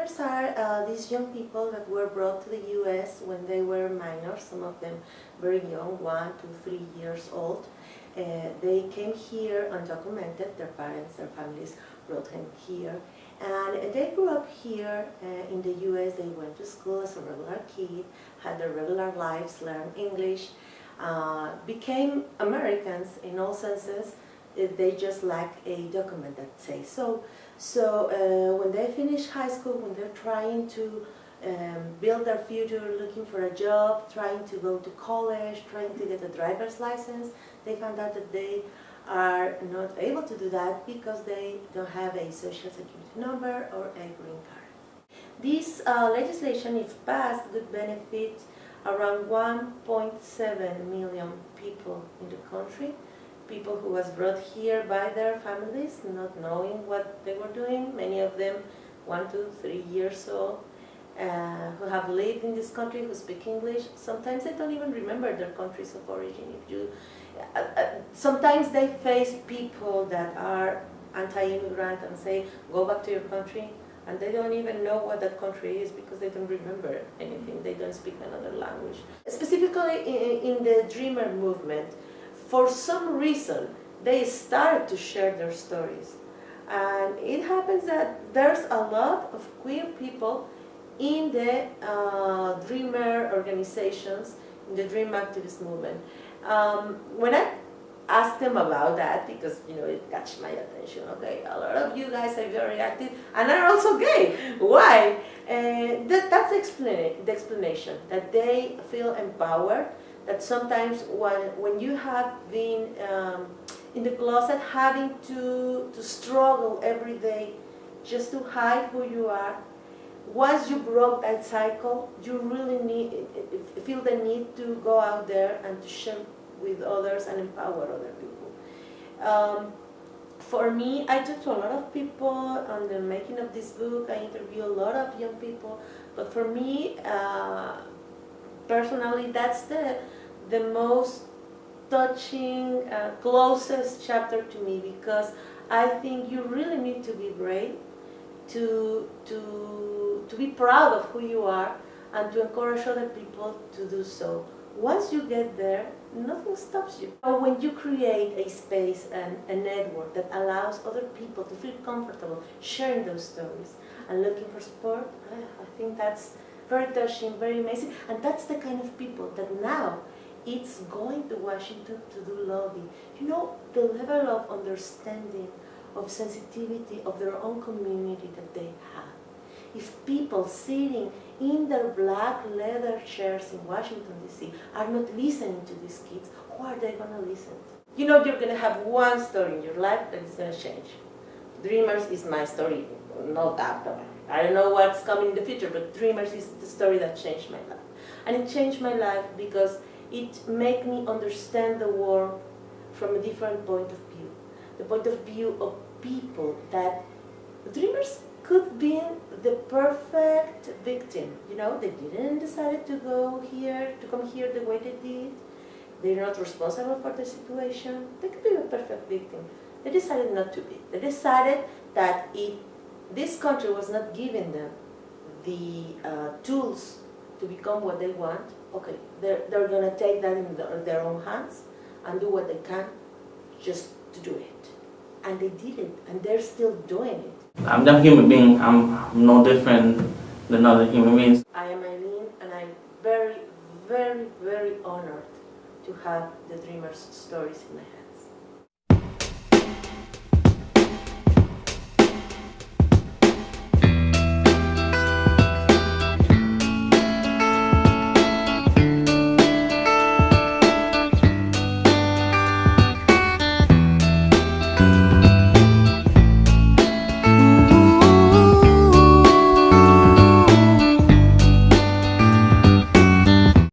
Dreamers are these young people that were brought to the U.S. when they were minors, some of them very young, 1 to 3 years old. They came here undocumented, their parents, their families brought them here. And they grew up here in the U.S. They went to school as a regular kid, had their regular lives, learned English, became Americans in all senses. They just lack a document that says so. So when they finish high school, when they're trying to build their future, looking for a job, trying to go to college, trying to get a driver's license, they found out that they are not able to do that because they don't have a social security number or a green card. This legislation, if passed, would benefit around 1.7 million people in the country. People who was brought here by their families, not knowing what they were doing, many of them 1 to 3 years old, who have lived in this country, who speak English. Sometimes they don't even remember their countries of origin. Sometimes they face people that are anti-immigrant and say, go back to your country, and they don't even know what that country is because they don't remember anything, they don't speak another language. Specifically in the Dreamer movement, for some reason, they started to share their stories. And it happens that there's a lot of queer people in the Dreamer organizations, in the Dream Activist movement. When I asked them about that, because it catch my attention, okay, a lot of you guys are very active and are also gay. Why? That's the explanation, that they feel empowered, that sometimes when you have been in the closet, having to struggle every day just to hide who you are, once you broke that cycle, you really feel the need to go out there and to share with others and empower other people. For me, I talked to a lot of people on the making of this book. I interviewed a lot of young people, but for me, personally, that's the most touching, closest chapter to me, because I think you really need to be brave to be proud of who you are and to encourage other people to do so. Once you get there, nothing stops you. When you create a space and a network that allows other people to feel comfortable sharing those stories and looking for support, I think that's very touching, very amazing, and that's the kind of people that now it's going to Washington to do lobby. The level of understanding, of sensitivity of their own community that they have. If people sitting in their black leather chairs in Washington, D.C. are not listening to these kids, who are they going to listen to? You're going to have one story in your life that is going to change. Dreamers is my story, no doubt about it. I don't know what's coming in the future, but Dreamers is the story that changed my life. And it changed my life because it made me understand the world from a different point of view. The point of view of people that Dreamers could be the perfect victim. They didn't decide to come here the way they did. They're not responsible for the situation. They could be a perfect victim. They decided not to be. They decided that if this country was not giving them the tools to become what they want, okay, they're going to take that in their own hands and do what they can just to do it. And they did it, and they're still doing it. I'm just a human being. I'm no different than other human beings. I am Eileen, and I'm very, very, very honored to have the Dreamers' stories in my hand.